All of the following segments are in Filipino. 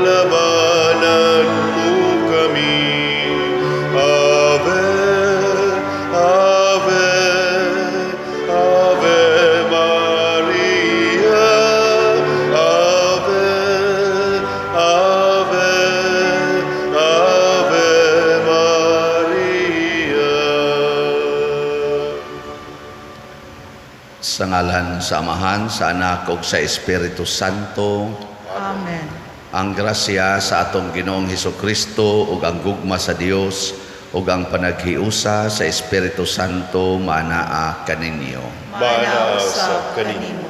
Labanan mo kami. Ave, Ave, Ave Maria. Ave, Ave, Ave Maria. Sa ngalan sa Amahan, sa Anak ug sa Espiritu Santo. Amen. Ang grasya sa atong Ginoong Hesukristo ug ang gugma sa Dios ug ang panaghiusa sa Espiritu Santo maanaa kaninyo. Mana sa kanimo.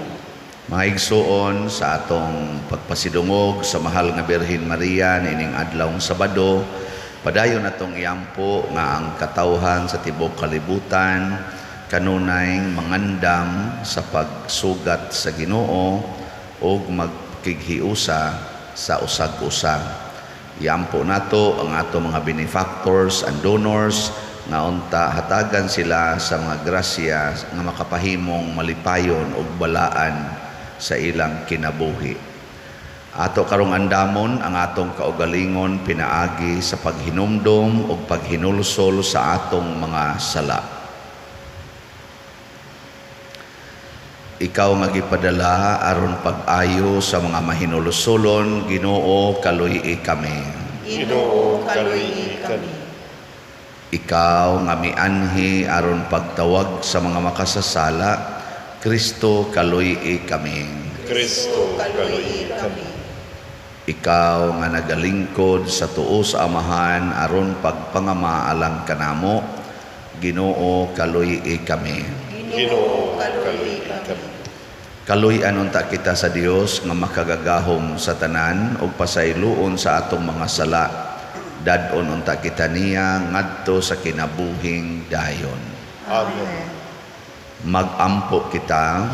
Mga igsuon sa atong pagpasidungog sa mahal nga Birhen Maria nining adlawng Sabado, padayon natong iampo nga ang katawhan sa tibuok kalibutan kanunay mangandam sa pagsugat sa Ginoo ug magkighiusa sa usag-usag. Iampo nato ang ato mga benefactors and donors nga unta hatagan sila sa mga grasya nga makapahimong malipayon ug balaan sa ilang kinabuhi. Ato karong andamon ang atong kaugalingon pinaagi sa paghinumdom ug paghinulsol sa atong mga sala. Ikaw nga gipadala aron pag-ayo sa mga mahinulusolon, Ginoo kaluy kami. Ginoo kaluy kami. Ikaw nga mianhi aron pagtawag sa mga makasasala, Kristo kaluy kami. Kristo kaluy kami. Ikaw nga nagalingkod sa tuo sa Amahan aron pagpangama alang kanamo, Ginoo kaluy kami. Ginoo kaluy kami. Kaluy-an unta kita sa Dios nga makagagahom sa tanan ug pasayloon sa atong mga sala. Dadon unta kita niya ngadto sa kinabuhing dayon. Amen. Magampo kita.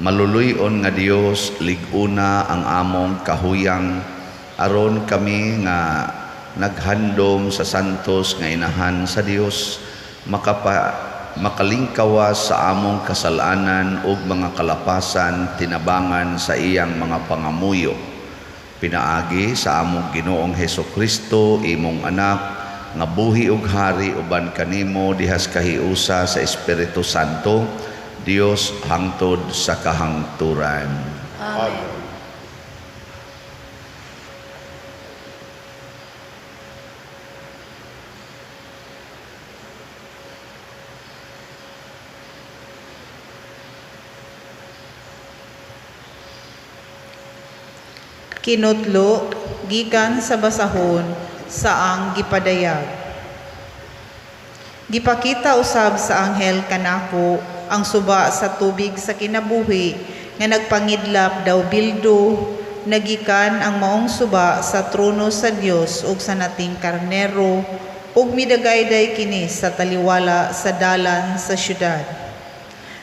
Maluluyon nga Dios, liguna ang among kahuyang aron kami nga naghandom sa santos nga inahan sa Dios makalingkawas sa among kasalanan ug mga kalapasan tinabangan sa iyang mga pangamuyo. Pinaagi sa among Ginoong Hesukristo imong anak nga buhi ug hari uban kanimo dihas kahiusa sa Espiritu Santo, Dios hangtod sa kahangturan. Amen. Kinutlo gikan sa basahon saang gipadayag. Gipakita usab sa anghel kanako ang suba sa tubig sa kinabuhi nga nagpangidlap daw bildo nagikan ang maong suba sa trono sa Dios ug sa nating karnero ug midagayday kini sa taliwala sa dalan sa syudad.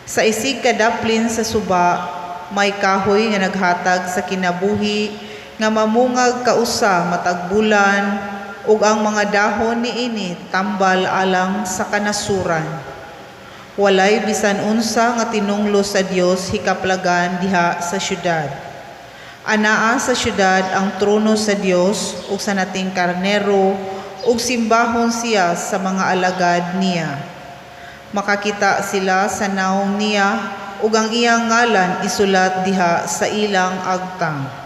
Sa isig kadaplin sa suba may kahoy nga naghatag sa kinabuhi nga mamungag kausa matag bulan ug ang mga dahon niini tambal alang sa kanasuran. Walay bisan unsa nga tinunglo sa Dios hikaplagan diha sa syudad. Anaa sa syudad ang trono sa Dios ug sa nating karnero ug simbahon siya sa mga alagad niya. Makakita sila sa naong niya ug ang iyang ngalan isulat diha sa ilang agtang.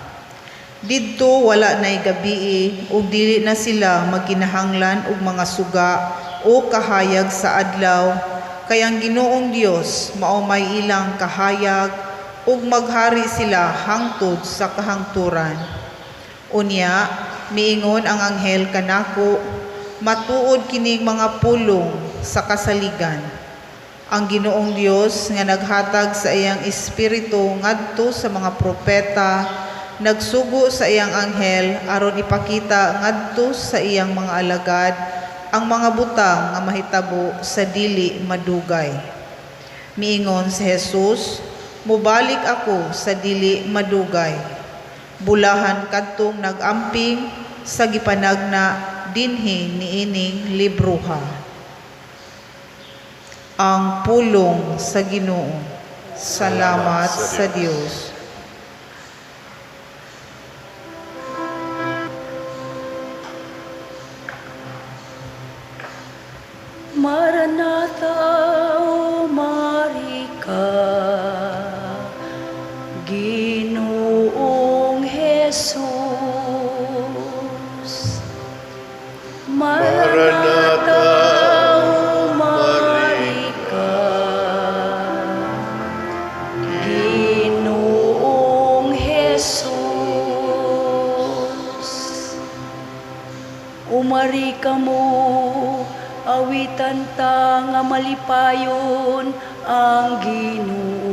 Didto wala nay gabii ug dili na sila magkinahanglan og mga suga o kahayag sa adlaw kay ang Ginoong Dios mao may ilang kahayag ug maghari sila hangtod sa kahangturan. Unya miingon ang anghel kanako, matuod kining mga pulong sa kasaligan. Ang Ginoong Dios nga naghatag sa iyang espiritu ngadto sa mga propeta nagsugo sa iyang anghel aron ipakita ngadto sa iyang mga alagad ang mga butang nga mahitabo sa dili madugay. Miingon si Jesus, mubalik ako sa dili madugay. Bulahan kadtong nagamping sa gipanagna dinhi niining libruha. Ang pulong sa Ginoo. Salamat sa Dios. Ginoong Jesus, Maranatha, umari ka. Ginoong Jesus, umari ka mo, awitan ta nga malipayon ang Ginoo.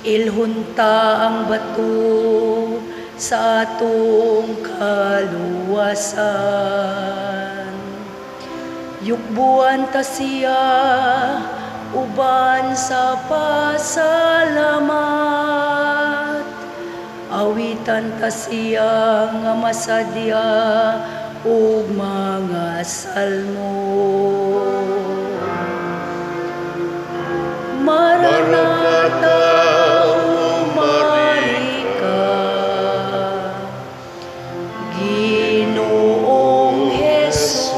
Ilhunta ang bato sa atong kaluwasan. Yukbuan ta siya uban sa pasalamat. Awitan ta siya nga masadya ug mga salmo. Maranatha, umari ka. Ginoong Jesus,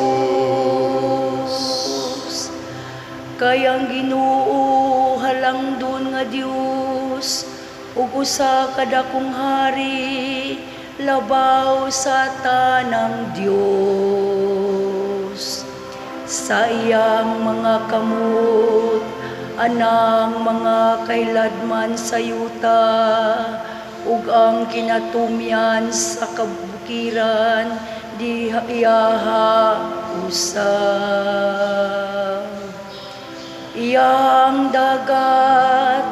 kayang Ginoo halangdon nga Dios ug usa ka dakong hari labaw sa tanang Dios. Sa iyang mga kamot anang mga kailadman sa yuta ug ang kinatumyan sa kabukiran di iyaha usab. Iyang dagat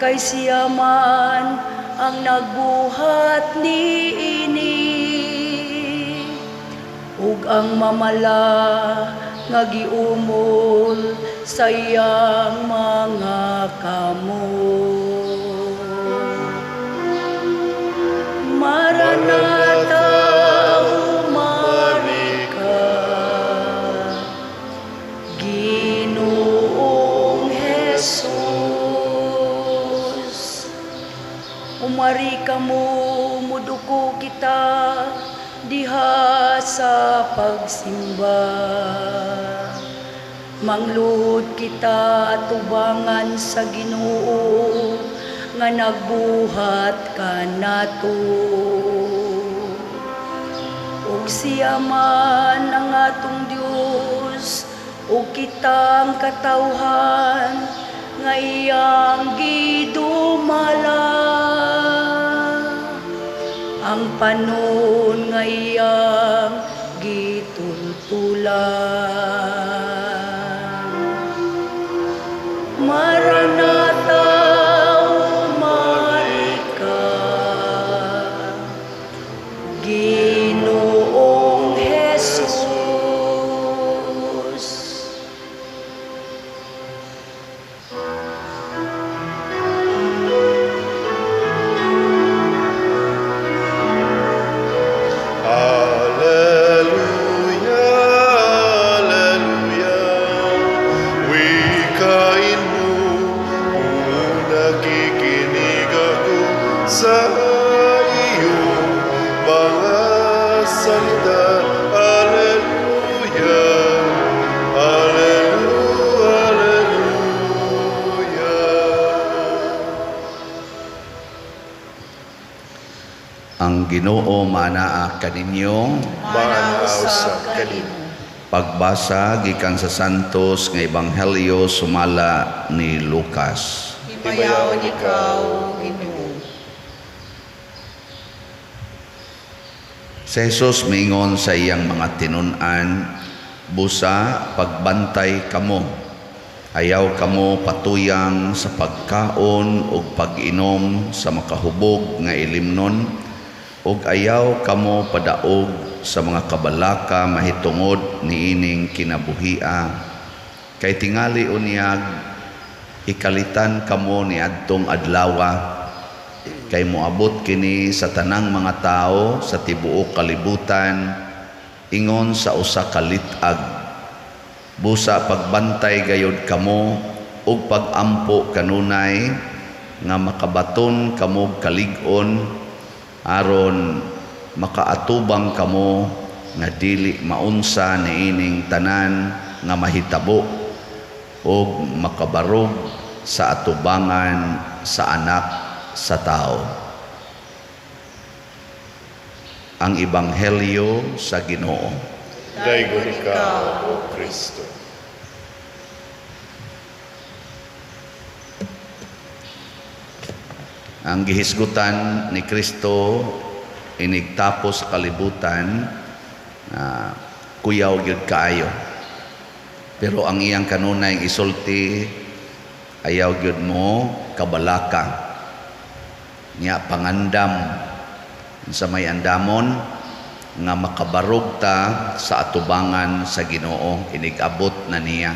kay siya man ang nagbuhat niini ug ang mamala nga giumol sa iyang mga kamot. Maranatha, umari ka. Ginoong Jesus, umari ka mo, muduko kita diha sa pagsimba. Manglud kita atubangan sa Ginoo nga nagbuhat kanato. Ug siya man ang atong Dios ug kitang katawhan nga iyang gidumala. Ang panon nga iyang gitultulan. Maranatha, umari ka. Ginoong Jesus, sa iyong mga salita. Alleluia, Alleluia, Alleluia. Ang Ginoo manaa kaninyo. Manaw sa kanimo. Pagbasa gikan sa Santos nga Ebanghelyo sumala ni Lucas. Himayaw ikaw, Ginoo. Si Jesus mingon sa iyang mga tinun-an, busa pagbantay kamo. Ayaw kamo patuyang sa pagkaon ug pag-inom sa makahubog nga ilimnon, ug ayaw kamo padaog sa mga kabalaka mahitungod niining kinabuhia. Kay tingali unyag ikalitan kamo ni adtong adlawa, kay moabot kini sa tanang mga tao sa tibuok kalibutan ingon sa usa ka litag. Busa pagbantay gayod kamo ug pagampo kanunay nga makabaton kamo kalig-on aron makaatubang kamo nga dili maunsa niining tanan nga mahitabo ug makabarog sa atubangan sa anak sa tao. Ang Ebanghelyo sa Ginoo. Daigon ikaw, O Kristo. Ang gihisgutan ni Kristo inigtapos sa kalibutan na kuyaw gyud kaayo. Pero ang iyang kanunay isulti ayaw gyud mo kabalaka. Nya pangandam sa may andamon nga makabarog ta sa atubangan sa Ginoo, inigabot na niya.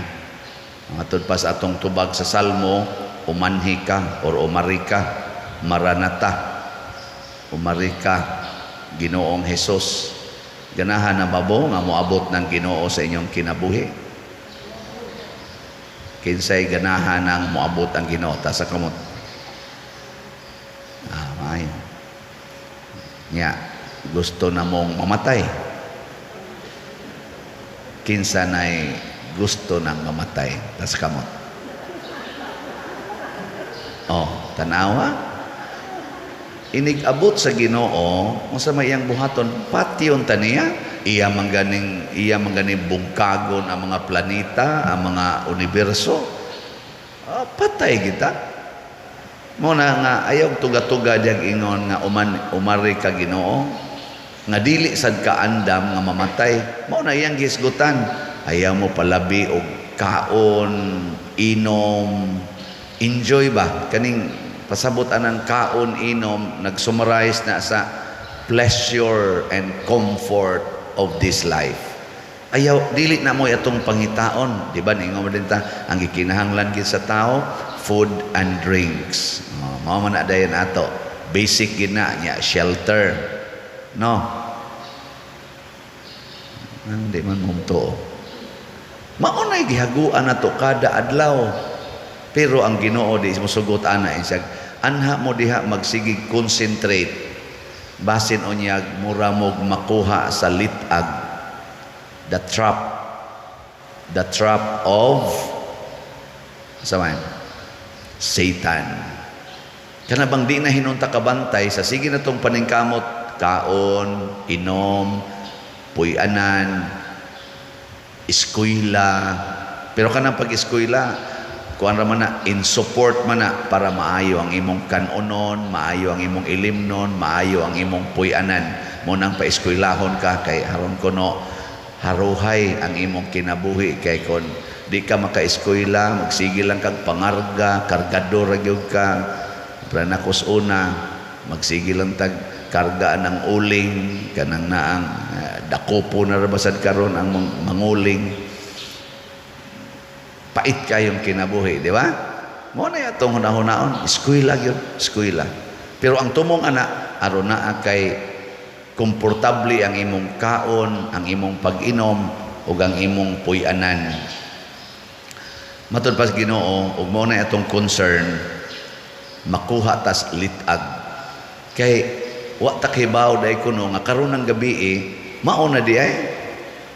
Matod pa sa atong tubag sa Salmo, umanhi ka or umari ka, maranata, umari ka, Ginoong Hesus. Ganahan na babo nga moabot ng Ginoo sa inyong kinabuhi. Kinsay ganahan ng moabot ang Ginoo ta sa kamot. May. Nya, gusto na mong mamatay. Kinsa na'y gusto nang mamatay ta sa kamot. Oh, tanawa. Inigabot sa Ginoo, unsa may iyang buhaton, patyon ta niya. Iya mangganing bungkagon ang mga planeta, ang mga universo. Patay kita. Muna nga ayaw tuga-tuga diyang ingon nga umari ka Ginoo, nga dili sad ka andam nga mamatay. Muna iyang gisgutan, ayaw mo palabi og kaon, inom, enjoy ba kaning pasabot anang kaon, inom, nag-summarize na sa pleasure and comfort of this life. Ayaw dili na mo atong pangitaon, di ba? Ningon mo din ta ang gikinahanglan gid sa tao, food and drinks. Mao man na dayon ato. Basic gid na nya, shelter. No. Hindi man mumto. Mao nay gihaguan nato kada adlaw. Pero ang Ginoo di mosugot ana insag anha mo diha magsigig concentrate. Basin unyag mura mo makuha sa litag. The trap of saman Satan. Kana bang di na hinunta kabantay sa sige na tong paningkamot, kaon, inom, puy-anan, eskwela. Pero kanang pag-eskwela, kuan ra man na in support man na para maayo ang imong kanonon, maayo ang imong ilimnon, maayo ang imong puy-anan. Mo nang pa-eskwelahon ka kay haron kuno haruhay ang imong kinabuhi kay kon di ka maka-eskwela, magsige lang kag pangarga, kargador gyud ka. Pranakos una, magsige lang tag kargaan ng uling, kanang naang dakopo na rabasad karon ang manguling. Pait kayong kinabuhi, di ba? Mo na atong hunahon-hunaon, eskwela gyud, eskwela. Pero ang tumong anak aron naa kay komportable ang imong kaon, ang imong pag-inom ug ang imong puy-anan. Matod pas Ginoo ug mo na atong concern makuha tas litag. Kay wa ta kibaw day kuno nga karon ng gabi mao na di ay.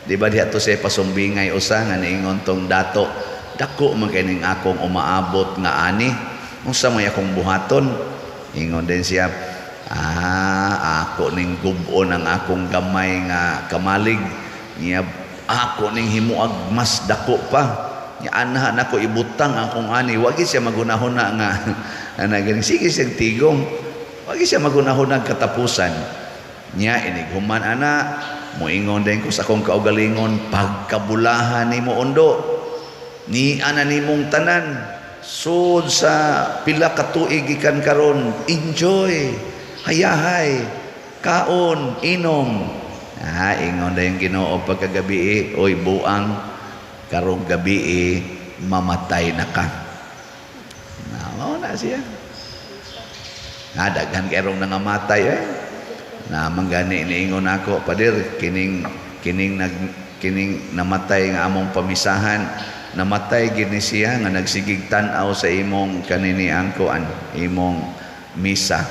Di ba diha to sa pasumbingay usa nga niingon tong dato, dako man kining akong umaabot nga ani. Unsa may akong buhaton? Ingon din siya, ako ning gubon ang akong gamay nga kamalig. Niya ako ning himuag mas dako pa. Nya anha nako ibutang akong ani, wagi siya magunahon nga ana gani sige siyang tigong, wagi siya magunahon ng katapusan. Nya inighuman ana, moingon din ko sa akong kaugalingon, pagkabulahan nimo undo, ni ana nimong tanan, sud sa pila ka tuig gikan karon, enjoy, hayahay, kaon, inom. Ingon din Ginoo pagkagabi, oy buang, karong gabi mamatay na ka. Mao na siya. Daghan karong nangamatay na manggani niingon ako, padir kining namatay nga among pamisahan, namatay gid ni siya nga nagsigig tan-aw sa imong kanini angkoan, imong misa.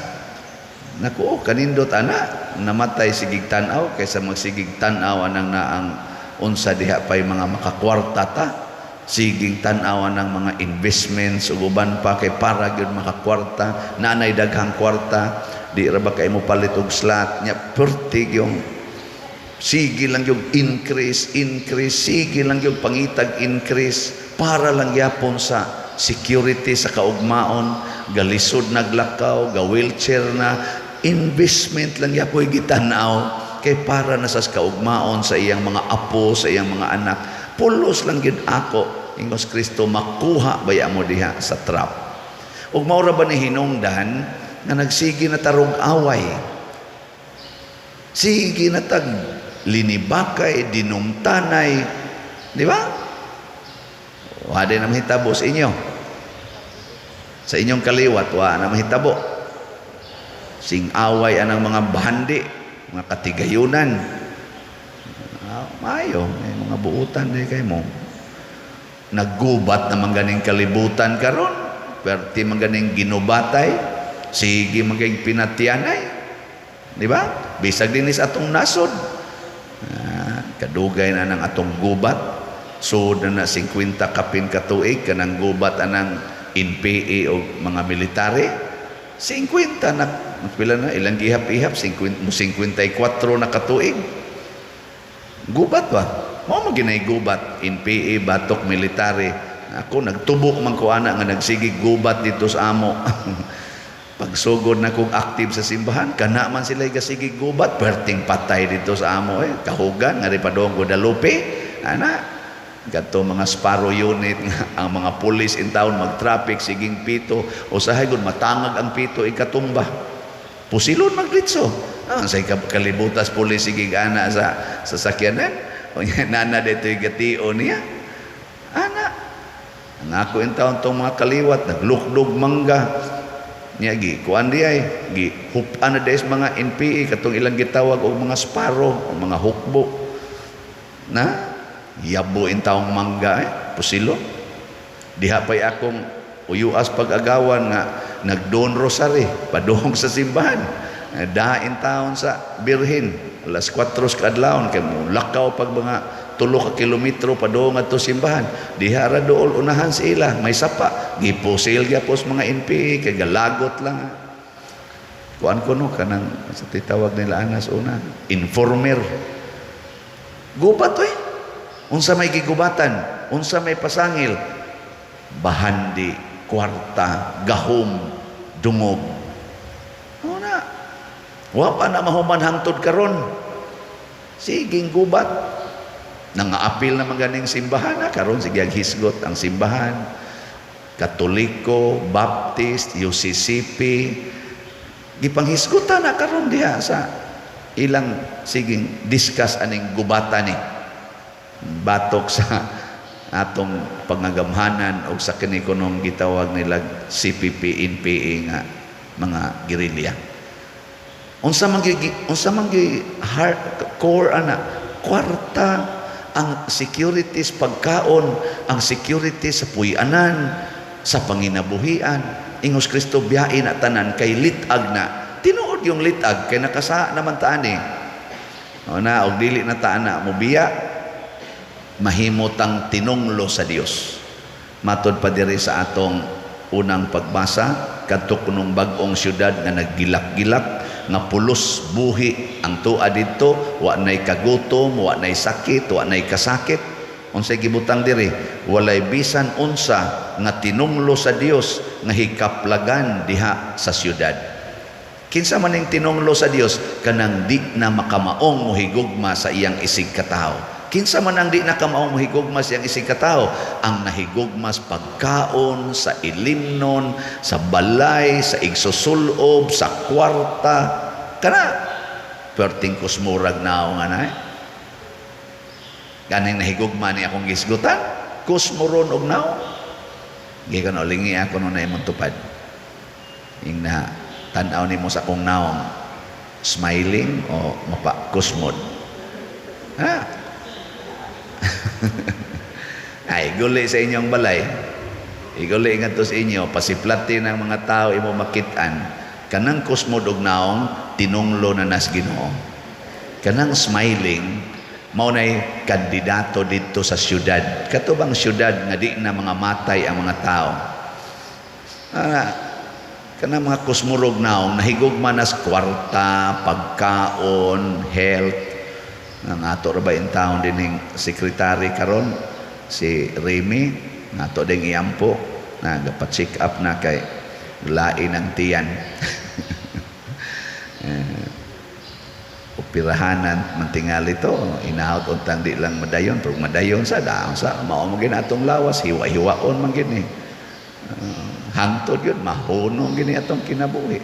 Naku, kanindot ana, namatay sigig tan-aw kaysa magsigig tan-aw anang naang unsa diha pay mga makakwarta ta. Siging tanawan ng mga investments ug uban pa kay para gyud makakwarta, nanay daghang kwarta, di ra ba kay mo palit og slot nya pertig yung sige lang yung increase, sige lang yung pangitag increase para lang yapon sa security sa kaugmaon, galisod naglakaw, ga wheelchair na, investment lang yapoy gitanaw kay para na sa kaugmaon sa iyang mga apo, sa iyang mga anak. Pulos lang gid ako, ingos Kristo, makuha baya mo diha sa trap. Ug maura ba ni hinungdan nga nagsigi na tarong away? Sige na tag linibakay, dinumtanay, di ba? Wala na mahitabo sa inyo. Sa inyong kaliwat, wala na mahitabo. Sing away anang mga bahandi, mga katigayunan. Mayo, may mga buutan di kay mo. Naggubat na maganing kalibutan karon, perti maganing ginubatay, sige maging pinatianay. Di ba? Bisag dinis atong nasod. Kadugay na ng atong gubat. So na 50 kapin katuig kanang gubat anang NPA o mga military. 50 na pila na ilang gihap-ihap 54 na katuig. Gubat ba? Mao maginay gubat, NPA, batok, military. Ako nagtubok man ko ana nga nagsigig gubat dito sa amo. Pagsugod na kong active sa simbahan, kana man sila gasigig gubat, perting patay dito sa amo kahugan nga ri padong Guadalupe. Ana, gato mga Sparrow unit nga ang mga pulis in town mag-traffic siging pito, usahay gud matangag ang pito ikatumba. Pusilon maglitso. Sa kalibutas pulis sigig ana sa sasakyanan. O nana dito gatiyo niya. Ana. Ang ako in town tong mga kaliwat naglukdog mangga. Niya gi kuan di ay gi hupan na des mga NPA katong ilang gitawag og mga Sparrow o mga hukbo. Na yabo in taong mangga pusilo. Diha pay akong uyuas pag-agawan nga nagdon rosary padung sa simbahan. Dain taon sa Birhen alas 4 kadlawon kay mo lakaw pag mga 3 ka kilometro padung adto simbahan. Diha ra dool unahan sila may sapa gipusil gyapos mga NPA kay galagot lang. Kuan kuno kanang sa titawag nila anas una informer. Gubat unsa may gigubatan, unsa may pasangil, bahandi, kwarta, gahom, dungog. Una, wa pa na mahuman hangtod karon. Siging gubat. Nangaapil na maganing simbahan karon sige hisgot ang simbahan. Katoliko, Baptist, UCCP, gipanghisgutan na karon diha sa ilang siging discuss aning gubatan ni. Batok sa atong pangagamhanan o sa kinikunong gitawag nila CPP, NPA nga mga gerilya. Unsa man core ana kwarta ang securities pagkaon, ang security sa puy-anan, sa panginabuhian. Ingos Kristo biyain at tanan kay litag na. Tinuod yung litag kay nakasa naman taan o na og dili na taan na mo biya mahimot ang tinunglo sa Dios. Matod pa diri sa atong unang pagbasa kadto kunong bag-ong syudad nga naggilak-gilak nga pulos buhi ang tua didto, wa nay kagutom, wa nay sakit, wa nay kasakit. Unsay gibutang diri? Walay bisan unsa nga tinunglo sa Dios nga hikaplagan diha sa syudad. Kinsa man ning tinunglo sa Dios kanang di na makamaong mohigugma sa iyang isig katawo. Kinsa man ang di nakamaong mahigugma siyang isig katao, ang nahigugmas pagkaon sa ilimnon, sa balay, sa igsusulob, sa kwarta, kana perting kusmurag naong anay. Ganing nahigugma ni akong gisgutan, kusmuron og naong. Gikan olingi ako no na imong tupad. Ing na tan-aw nimo sa akong naong, smiling o mapa kusmod. Ha? Ay, guli sa inyong balay. Iguli nga to sa inyo, pasiplati ng mga tao imo makitaan. Kanang kusmod og naong, tinunglo na nas Ginoo. Kanang smiling, mao nay kandidato dito sa syudad. Katubang syudad nga di na mga matay ang mga tao. Kana mga kusmurog naong nahigugma nas kwarta, pagkaon, health. Nga ato ra ba in taon dining sekretary karon si Remy, nga ato ding iyampo nagapa-check up na kay lain ng tiyan. Operahanan mantingali to inaot untang di lang madayon pero madayon sa daang sa mao mo atong lawas hiwa-hiwaon man gini hangtod yun mahunong gini atong kinabuhi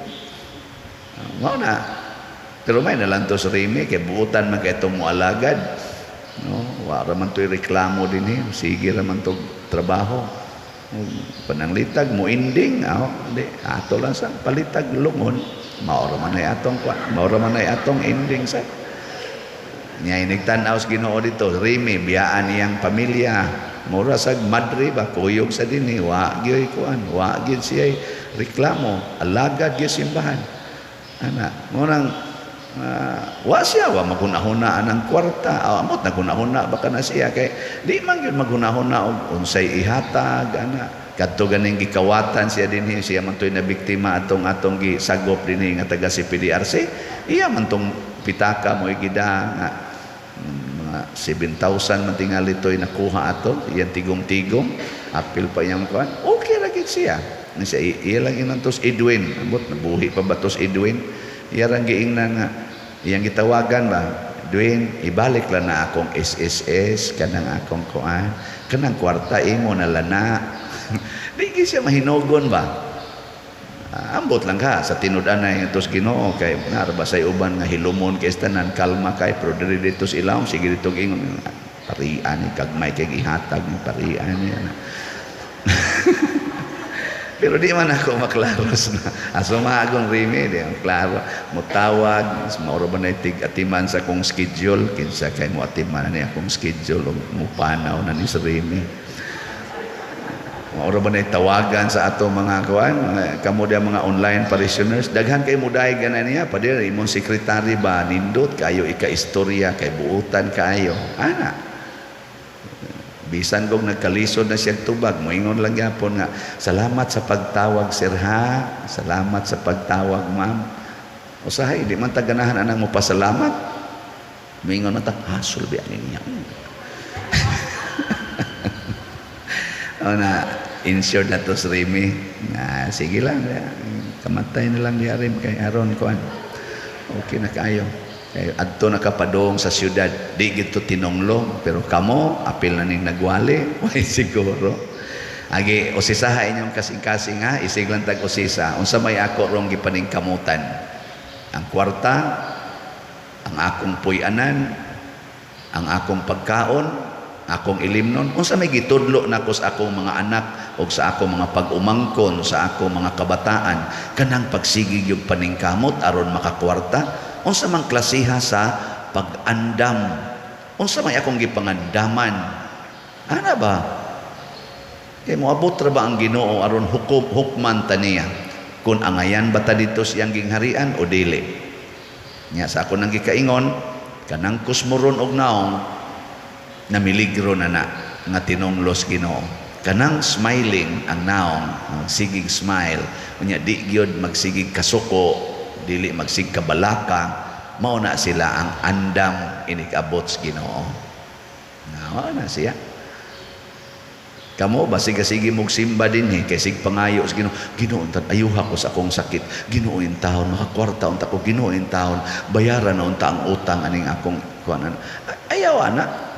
mao na pero may nalanto sa Remy kay buutan man kay itong mualagad no wala man to'y reklamo din sige ra man to trabaho pananglitag mo ending di ato lang sa palitag lungon maura man ay atong ending sa niya inigtanaw sa Ginoo dito Remy biyaan iyang pamilya mura sa madre ba kuyog sa dinhi wa gyud kuan wa gyud siya reklamo alagad gyud simbahan ana murang wa siya wa maghunahuna ang kwarta amot naghunahuna baka na siya kay di man gyud maghunahuna og unsay ihatag ana kadto ganing gikawatan siya dinhi siya man toy na biktima atong gisagop dinhi nga taga CPDRC iya man tong pitaka mo igida nga mga 7,000 man tingali toy nakuha ato iyang tigong-tigong apil pa yang kuan okay ra gid siya iya lang inantos Edwin amot nabuhi pa batos Edwin iya rang giingnan nga iyang gitawagan ba Edwin ibalik lang na akong SSS kanang akong kuan kanang kwarta imo na lana di siya mahinogon ba ambot lang ka sa tinud-an na itos Ginoo kay narba say uban nga hilumon kay tanan kalma kay pero diri dito ilawom sige dito ingon parian ni kagmay kay gihatag ni parian niya pero di man ako maklaros na aso maagong Remy di ang klaro mutawag mauro ba na tig-atiman sa akong schedule kinsa kay mo atiman ni akong schedule mo panaw na ni sa Remy maura ba na tawagan sa ato mga kuan kamo dia mga online parishioners daghan kay muday ganan niya padir imong sekretary ba nindot kayo ika-istorya kay buutan kayo ana bisan kung nagkalisod na siyang tubag moingon lang gyapon nga salamat sa pagtawag sir ha salamat sa pagtawag ma'am usahay di man ta ganahan anang mo pasalamat moingon man ta hasol bi ani niya na insured na to sa Remy sige lang kamatay na lang niya rin kay aron kuan okay na kayo kay adto nakapadong sa syudad di gito tinonglo pero kamo apil na ning nagwali way siguro agi usisaha inyong kasing-kasing ha isig lang tag usisa unsa may ako rong gipaningkamutan ang kwarta ang akong puy-anan ang akong pagkaon akong ilimnon unsa may gitudlo nako sa akong mga anak o sa akong mga pag-umangkon sa akong mga kabataan kanang pagsigig yung paningkamot aron makakwarta unsa man klasiha sa pag-andam unsa may akong gipangandaman ana ba kay moabot ra ba ang Ginoo aron hukman taniya kun angayan ba ta dito siyang gingharian o dili nya sa ako nang gikaingon kanang kusmuron og naong na miligro na nga tinonglos Ginoo kanang smiling ang naong sigig smile unya di gyud magsigig kasuko dili magsig kabalaka mao na sila ang andam inikabot sa Ginoo na siya kamo basig-sige mog simba dinhi kay sig pangayo sa Ginoo Ginoo untad ayuha ko sa akong sakit Ginoo in taon makakwarta unta ko Ginoo in taon bayaran na unta ang utang aning akong kuanan ayaw ana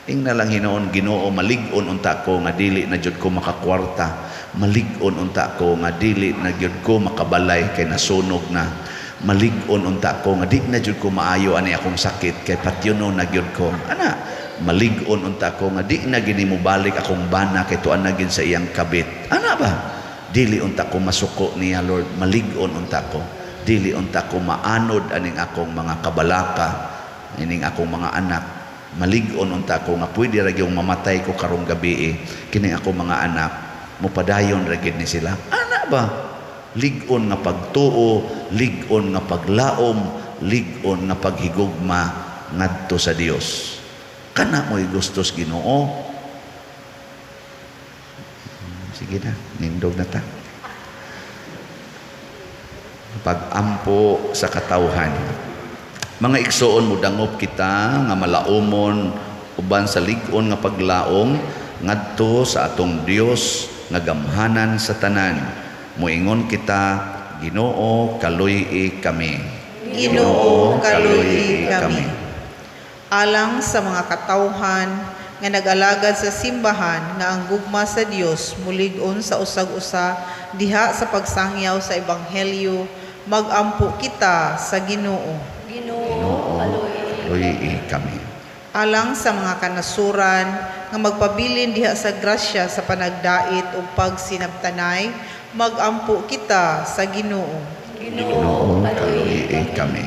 ing na lang hinoon Ginoo malig-on unta ko nga dili na jud ko makakwarta malig-on unta ko nga dili na jud ko makabalay kay nasunog na malig-on unta ko nga di na jud ko maayo ani akong sakit kay patyonon na jud ko ana malig-on unta ko nga di na gini mo balik akong bana kay tuan na gid sa iyang kabit ana ba dili unta ko masuko niya Lord malig-on unta ko dili unta ko maanod aning akong mga kabalaka ining akong mga anak malig-on unta ko nga pwede ra gyud mamatay ko karong gabi kini ako mga anak mopadayon ra gyud ni sila ana ba lig-on nga pagtuo lig-on nga paglaom lig-on nga paghigugma ngadto sa Dios kana mo'y gustos Ginoo. Sige na, nindog na ta. Pag-ampo sa katawhan. Mga igsoon mo dangop kita nga malaumon uban sa lig-on nga paglaom ngadto sa atong Dios nga gamhanan sa tanan. Moingon kita, Ginoo kaluy kami. Ginoo kaluy kami. Alang sa mga katawhan nga nag-alagad sa simbahan nga ang gugma sa Dios mulig-on sa usag-usa diha sa pagsangyaw sa ebanghelyo, mag-ampo kita sa Ginoo. Ginoo Kaluy kami. Alang sa mga kanasuran nga magpabilin diha sa grasya sa panagdait ug pagsinabtanay, mag-ampo kita sa Ginoo. Ginoo kaluy kami.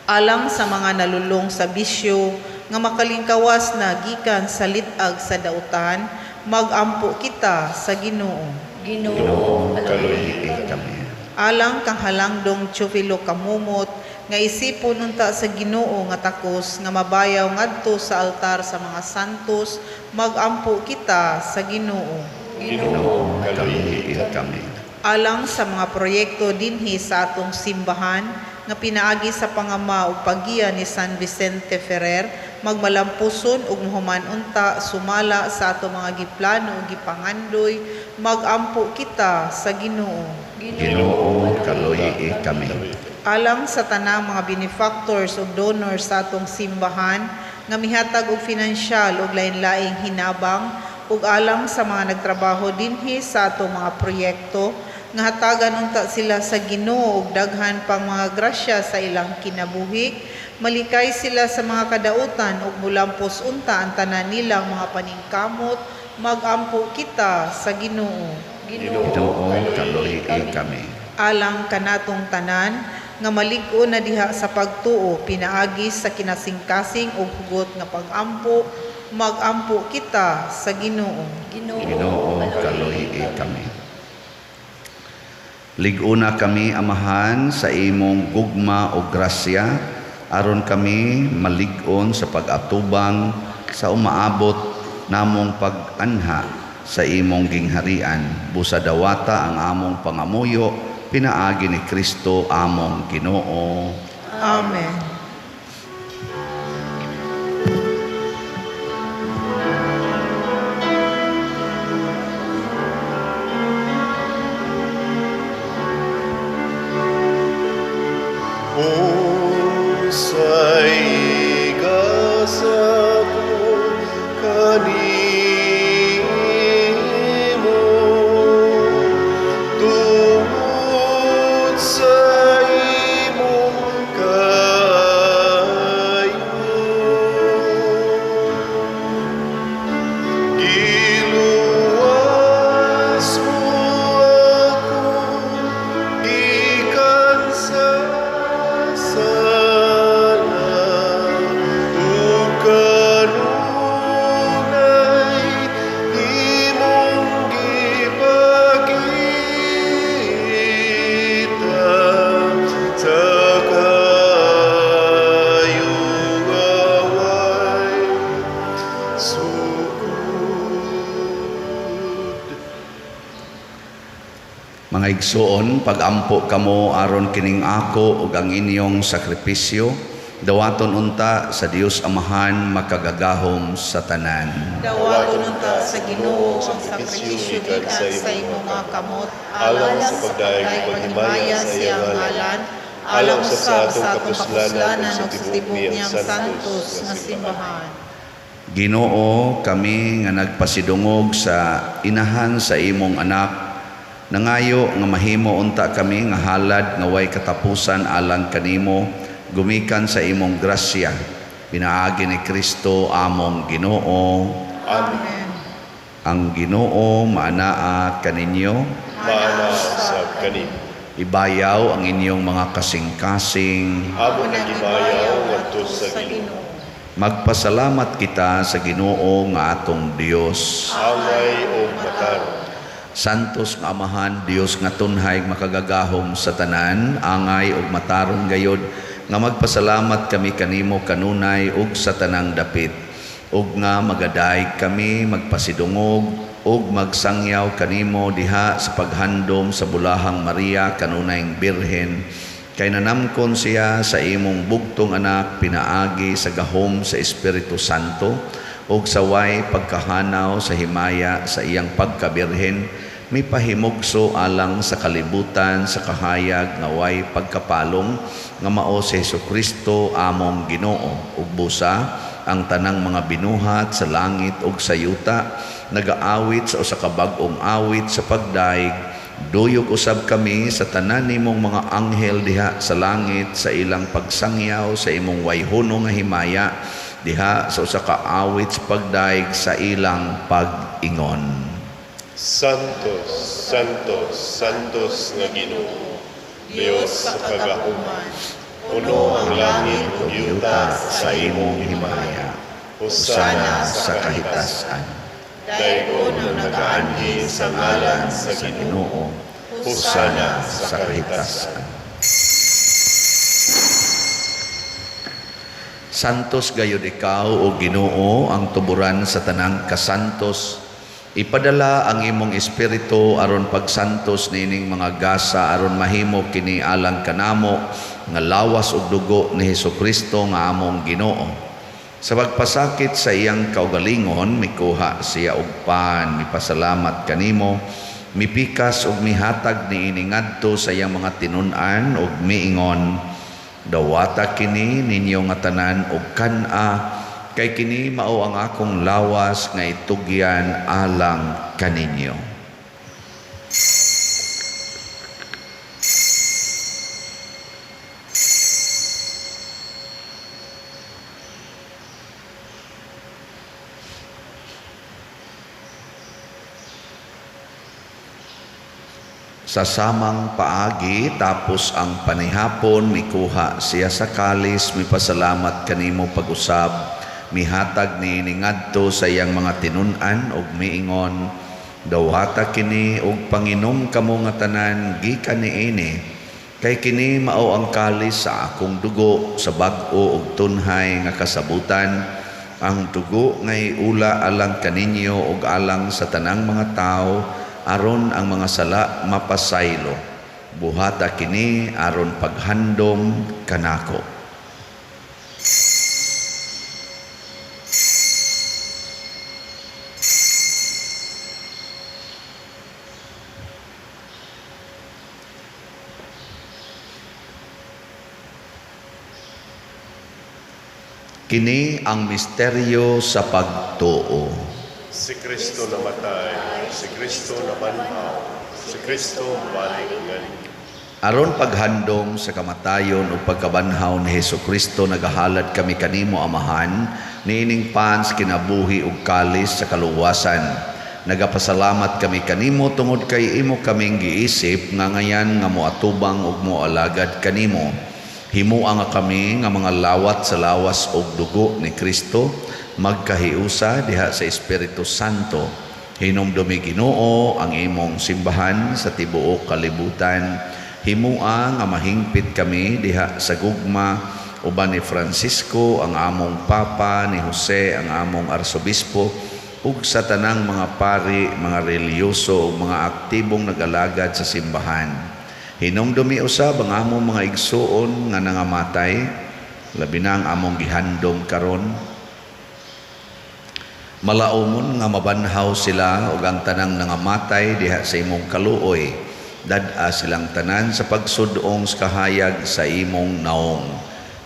Alang sa mga nalulong sa bisyo nga makalingkawas na gikan sa litag sa dautan, mag-ampo kita sa Ginoo. Ginoo Kaluy kami. Alang kang halangdong Teofilo kamumot nga isipon unta sa Ginoo nga takos nga mabayaw ngadto sa altar sa mga santos, mag-ampo kita sa Ginoo. Ginoo kaluy kami. Alang sa mga proyekto dinhi sa atong simbahan nga pinaagi sa pangama ug paggiya ni San Vicente Ferrer, magmalampuson ug mahuman unta sumala sa atong mga giplano ug gipangandoy, mag-ampo kita sa Ginoo. Ginoo kaluy kami. Alang sa tanang mga benefactors ug donors sa atong simbahan nga mihatag og finansyal ug lain-laing hinabang, ug alang sa mga nagtrabaho dinhi sa atong mga proyekto nga hatagan unta sila sa Ginoo ug daghan pang mga grasya sa ilang kinabuhi, malikay sila sa mga kadautan ug mulampos unta ang tanan nilang mga paningkamot, mag-ampo kita sa Ginoo. Ginoo kaluy kami. Alang kanatong tanan nga malig-o na diha sa pagtuo pinaagi sa kinasingkasing ug hugot nga pag-ampo, mag-ampo kita sa Ginoo. Ginoo kaluy kami. Lig-una kami amahan sa imong gugma o grasya aron kami malig-on sa pag-atubang sa umaabot namong pag-anha sa imong gingharian. Busa dawata ang among pangamuyo pinaagi ni Kristo among Ginoo. Amen. Usay kasako kanimo tungod sa imong kaayo. Giluwas mo ako gikan sa Mga igsoon, pag-ampo kamo aron kining ako ug ang inyong sakripisyo, dawaton unta sa Dios Amahan makagagahom sa tanan. Dawaton unta sa Ginoo ang sakripisyo gikan sa imong mga kamot, alang sa pagdayeg paghimaya sa iyang ngalan, alang sa atong kapuslanan ug sa tibok niyang santos nga simbahan. Ginoo, kami nga nagpasidungog sa inahan sa imong anak, nangayo nga mahimo unta kami nga halad nga way katapusan alang kanimo gumikan sa imong grasya. Pinaagi ni Kristo among Ginoo. Amen. Ang Ginoo maanaa kaninyo. Maana sa kanin. Ibayaw ang inyong mga kasing-kasing. Amo na gibayaw ngadto sa Ginoo. Magpasalamat kita sa Ginoo nga atong Dios. Angay o matarong. Santos nga Amahan, Dios nga tunhay makagagahom sa tanan, angay ug matarong gayod nga magpasalamat kami kanimo kanunay ug sa tanang dapit. ug nga magadayeg kami magpasidungog ug magsangyaw kanimo diha sa paghandom sa bulahang Maria kanunayng Birhen, kay nanamkon siya sa imong bugtong anak pinaagi sa gahom sa Espiritu Santo ug sa way pagkahanaw sa himaya sa iyang pagkabirhen, mipahimugso alang sa kalibutan sa kahayag nga way pagkapalong nga mao si Hesukristo among Ginoo, ug busa ang tanang mga binuhat sa langit ug sa yuta nagaawit sa usa ka bag-ong awit sa pagdaig. Duyog usab kami sa tanan nimong mga anghel diha sa langit sa ilang pagsangyaw sa imong wayhono nga himaya diha sa usa ka awit sa pagdaig sa ilang pag-ingon. Santos, Santos, Santos nga Ginoo, Dios sa kagahuman, puno ang langit ug yuta sa imong himaya. Hosana sa kahitasan. Daygon ang nagaanhi sa ngalan sa Ginoo. Hosana sa kahitasan. Santos gayud ikaw o Ginoo ang tuburan sa tanang kasantos. Ipadala ang imong espiritu aron pagsantos niining mga gasa aron mahimo kini alang kanamo nga lawas ug dugo ni Hesukristo nga among Ginoo. Sa pagpasakit sa iyang kaugalingon, mikuha siya og pan, mipasalamat kanimo, mipikas ug mihatag niini ngadto sa iyang mga tinun-an ug miingon, dawata kini ninyo nga tanan og kan-a, kay kini mao ang akong lawas nga itugyan alang kaninyo. Sa samang paagi tapos ang panihapon mikuha siya sa kalis, mipasalamat kanimo pag-usab, mihatag niini ngadto sa iyang mga tinun-an ug miingon, dawata kini ug panginom kamo nga tanan gikan niini, kay kini mao ang kalis sa akong dugo sa bag-o ug tunhay nga kasabutan, ang dugo ngay ula alang kaninyo ug alang sa tanang mga tao aron ang mga sala mapasaylo. Buhata kini aron paghandom kanako. Kini ang misteryo sa pagtuo. Si Kristo namatay, si Kristo nabanhaw, si Kristo balik ngali. Aron paghandom sa kamatayon o pagkabanhaw ni Hesukristo, nagahalad kami kanimo amahan, niining pans kinabuhi ug kalis sa kaluwasan. Nagapasalamat kami kanimo tungod kay imo kaming giisip nga ngayan nga moatubang ug moalagad kanimo. Himuang nga kami nga mga lawat sa lawas ug dugo ni Kristo, magkahiusa diha sa Espiritu Santo. Hinumdumi Ginoo ang imong simbahan sa tibuok kalibutan. Himua nga mahingpit kami diha sa gugma uban ni Francisco ang among Papa, ni Jose ang among Arsobispo, ug sa tanang mga pari, mga reliyoso ug mga aktibong nag-alagad sa simbahan. Hinumdumi usab ang among mga igsuon nga nangamatay, labi na ang among gihandom karon. Malaumon nga mabanhaw sila ug ang tanang nangamatay diha sa imong kaluoy. Dad-a silang tanan sa pagsudong sa kahayag sa imong naong.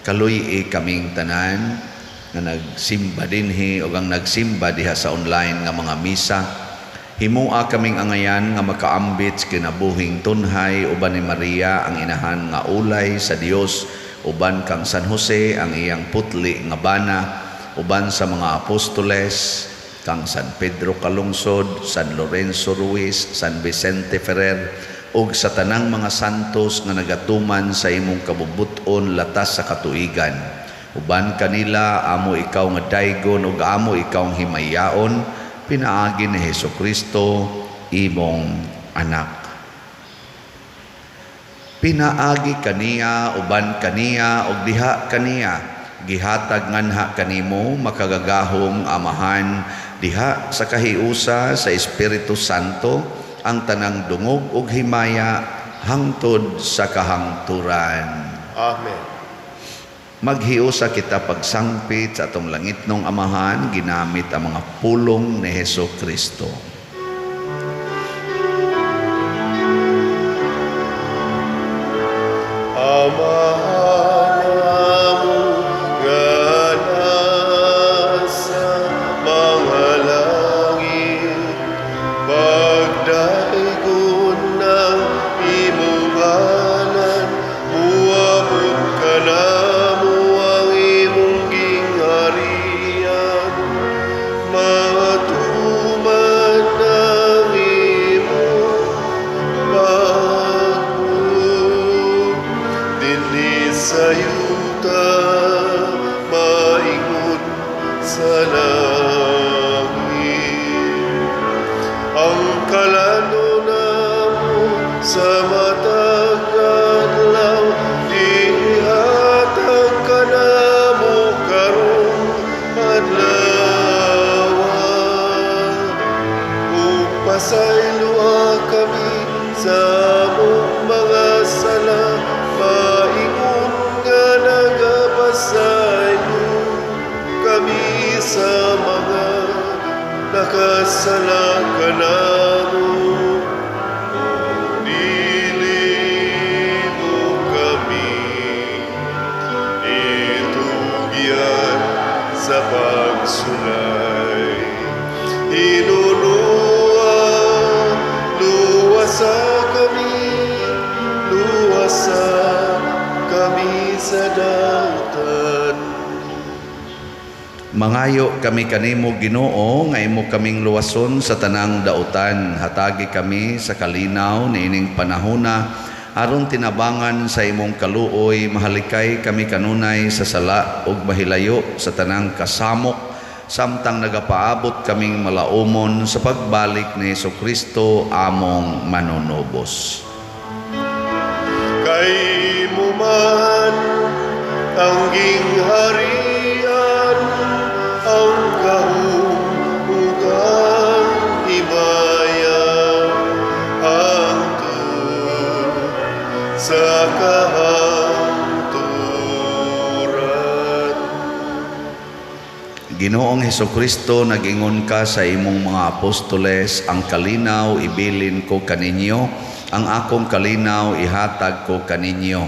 Kaluy kaming tanan nga nagsimba dinhi ug ang nagsimba diha sa online nga mga misa. Himua kaming angayan nga makaambit sa kinabuhing tunhay uban ni Maria ang inahan nga ulay sa Dios, uban kang San Jose ang iyang putli nga bana, uban sa mga apostoles, kang San Pedro Calungsod, San Lorenzo Ruiz, San Vicente Ferrer, ug sa tanang mga santos nga nagatuman sa imong kabubuton latas sa katuigan. Uban kanila, amo ikaw nga daygon ug amo ikaw nga himayaon, pinaagi ni Hesukristo, imong anak. Pinaagi kaniya, uban kaniya, ug diha kaniya, gihatag nganha kanimo makagagahom amahan diha sa kahiusa sa Espiritu Santo ang tanang dungog ug himaya hangtod sa kahangturan. Amen. Maghiusa kita pagsangpit sa atong langitnong amahan ginamit ang mga pulong ni Hesukristo. Sayuta maingon sa langit, ang kalano namo sa matag adlaw, ihatag ka namo karong adlaw. Upasayloa kami sa among mga sala, maingon nga nagapasayo kami sa mga nakasala kanamo. Dili mo kami itugyan sa pagsulay, inunua luwasa kami sa dautan. Mangayo kami kanimo Ginoo nga imo kaming luwason sa tanang dautan. Hatagi kami sa kalinaw niining panahona aron tinabangan sa imong kaluoy. Mahalikay kami kanunay sa sala ug mahilayo sa tanang kasamok samtang nagapaabot kaming malaumon sa pagbalik ni Hesukristo among manunubos. Kay mo man tangging harian, ang kahuhugang himaya hangtod sa kahangturan. Ginoong Hesukristo, nag-ingon ka sa imong mga apostoles, ang kalinaw ibilin ko kaninyo, ang akong kalinaw ihatag ko kaninyo.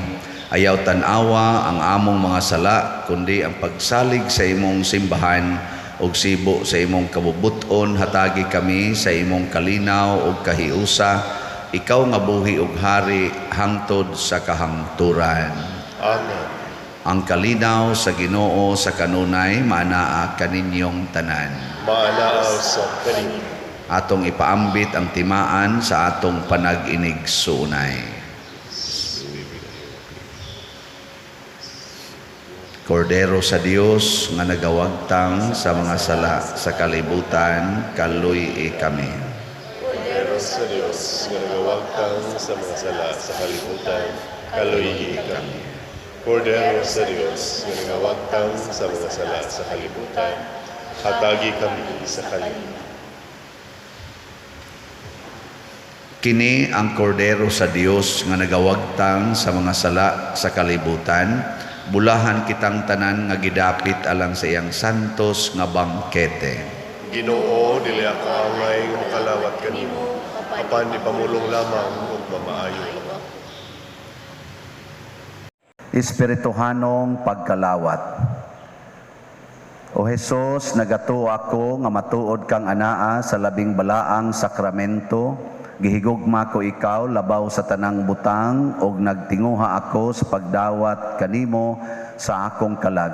Ayaw tanawa ang among mga sala, kundi ang pagsalig sa imong simbahan ug sibo sa imong kabubuton. Hatagi kami sa imong kalinaw ug kahiusa, ikaw nga buhi ug hari hangtod sa kahangturan. Amen. Ang kalinaw sa Ginoo sa kanunay maanaa kaninyong tanan. Maanaaw sa kaninyo. Atong ipaambit ang timaan sa atong panag-inig sunay. Kordero sa Dios nga nagawagtang sa mga sala sa kalibutan, kaluy kami. Kordero sa Dios nga nagawagtang sa mga sala sa kalibutan, kaluy kami. Kordero sa Dios nga nagawagtang sa mga sala sa kalibutan, hatagi kami sa kalibutan. Kini ang kordero sa Dios nga nagawagtang sa mga sala sa kalibutan, bulahan kitang tanan nga gidapit alang sa iyang santos nga bangkete. Ginoo, dili ako angay nga makalawat kanimo, apan di pamulong lamang ug mamaayo. Espirituhanong pagkalawat. O Jesus, nagatuo ako nga matuod kang anaa sa labing balaang sakramento. Gihigugma ko ikaw labaw sa tanang butang ug nagtinguha ako sa pagdawat kanimo sa akong kalag.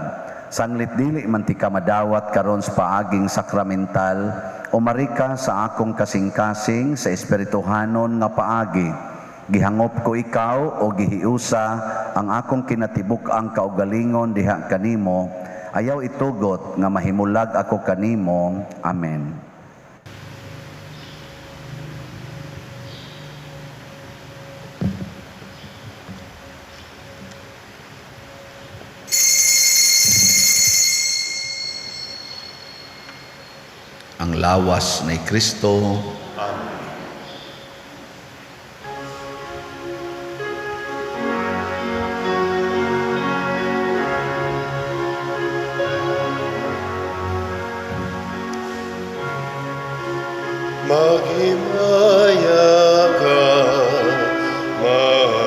Sanglit dili man ti ka madawat karon sa paaging sakramental, o marika sa akong kasing-kasing sa espirituhanon nga paagi. Gihangop ko ikaw o gihiusa ang akong kinatibuk-ang kaugalingon diha kanimo. Ayaw itugot nga mahimulag ako kanimo. Amen. lawas ni Kristo. Amen. Maghimaya ka, Maria,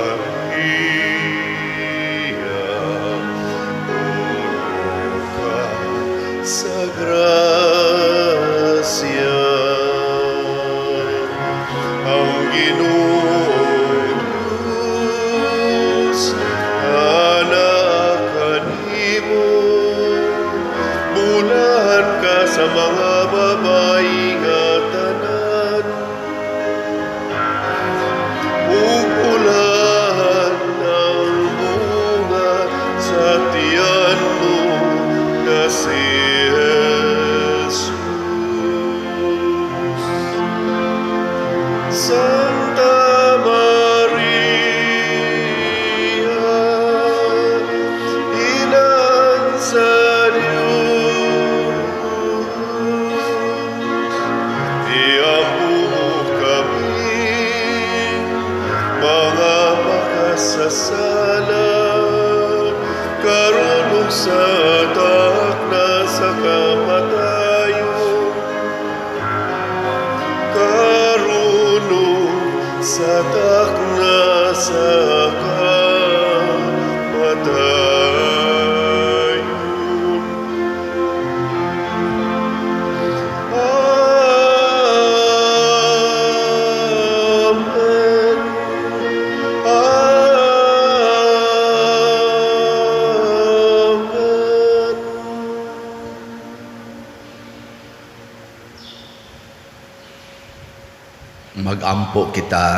puno ka sa grasya. Ang Ginoong Diyos, anak kanimo, bulahan ka sa mga babae nga tanan. Ugulahan ng bunga sa tiyan mo na si Jesus. Santa Maria, Ina sa Diyos, iampo kami mga makasasala, karon sa takna sa kamatayon, karon sa takna sa kamatayon. Amen. Amen. Mag-ampo kita.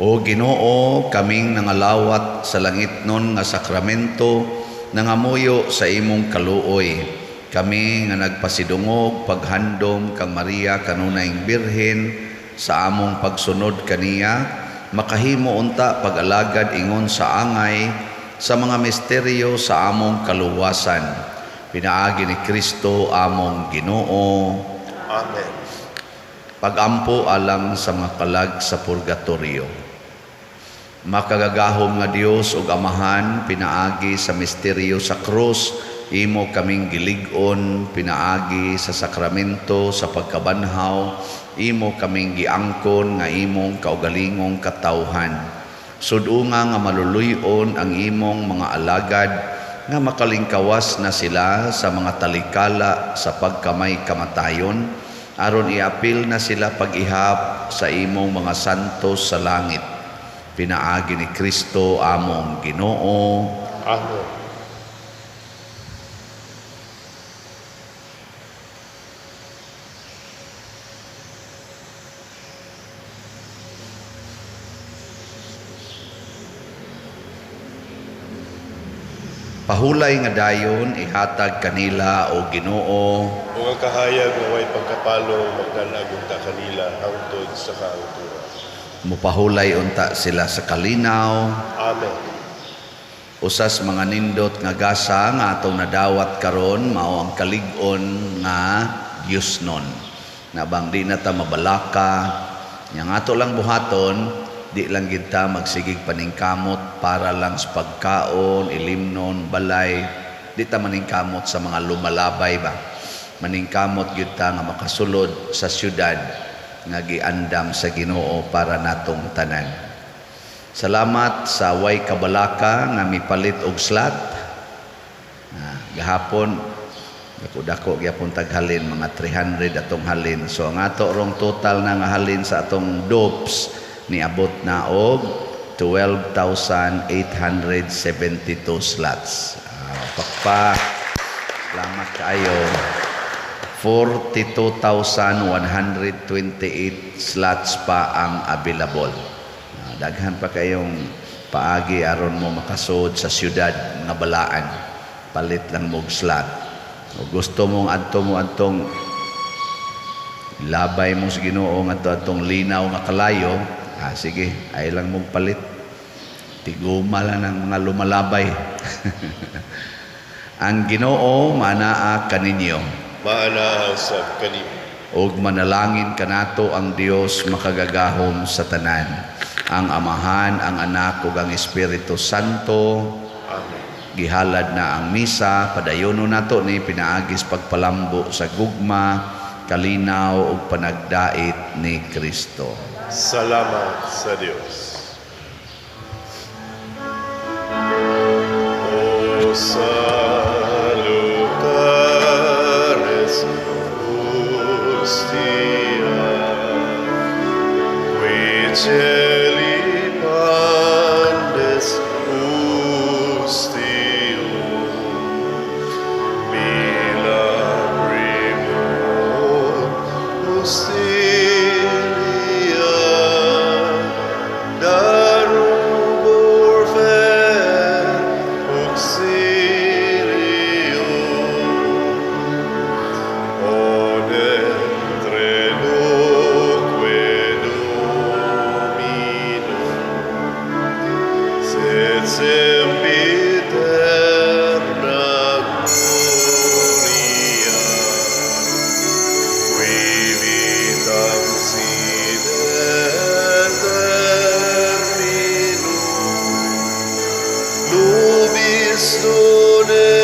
O Ginoo, kaming nangalawat sa langitnon nga sakramento nangamuyo sa imong kaluoy. Kami nga nagpasidungog paghandom kang Maria kanunayng Birhen sa among pagsunod kaniya, makahimo unta pag-alagad ingon sa angay sa mga misteryo sa among kaluwasan. Pinaagi ni Kristo among Ginoo. Amen. Pagampo alang sa mga kalag sa purgatorio. Makagagahom nga Dios ug Amahan, pinaagi sa misteryo sa krus, imo kaming gilig-on, pinaagi sa sakramento sa pagkabanhaw, imo kaming giangkon nga imong kaugalingong katawhan. Sudunga nga maluluyon ang imong mga alagad nga makalingkawas na sila sa mga talikala sa pagkamay kamatayon, aron iapil na sila pag-ihap sa imong mga santos sa langit. Pinaagi ni Kristo among Ginoo. Amen. Pahulay nga dayon ihatag kanila o Ginoo. Ug ang kahayag nga way pagkapalong magdalagon ta kanila hangtod sa kaangturan. Mupahulay unta sila sa kalinaw. Amen. Usas mga nindot nga gasa nga atong nadawat karon mao ang kalig-on nga Diosnon. Nabang di na ta mabalaka, nya ato lang buhaton, di lang gid ta magsigig paningkamot para lang sa pagkaon, ilimnon, balay. Di ta maningkamot sa mga lumalabay ba. Maningkamot gid ta nga makasulod sa syudad nga giandam sa Ginoo para natong tanan. Salamat sa way kabalaka nga mipalit og slot. Gahapon dako-dako gyapon taghalin mga 300 atong halin. So ang ato rong total na nga halin sa atong dopes niabot na og 12,872 slots. Pakpak. Salamat kaayo. 42,128 slots pa ang available. Daghan pa kayong paagi aron mo makasud sa syudad nga balaan. Palit lang mog slot. O gusto mong adto mo adtong labay mo sa Ginoo nga adtong linaw nga kalayo, sige, ay lang mong palit. Tiguma lang ng mga lumalabay. Ang Ginoo manaa kaninyo. Maana sa kanimo. Og manalangin kanato ang Dios makagagahom sa tanan. Ang Amahan, ang Anak ug ang Espiritu Santo. Amen. Gihalad na ang misa, padayono nato ni pinaagis pagpalambo sa gugma, kalinaw ug panagdait ni Kristo. Salamat sa Dios. O salutares hostia, qui celi pandes hostium, milagrimum hostilia, darubor fer auxilium, onetre loque Domino, sed sempiterna gloria, qui vitam sine terminum, nubis done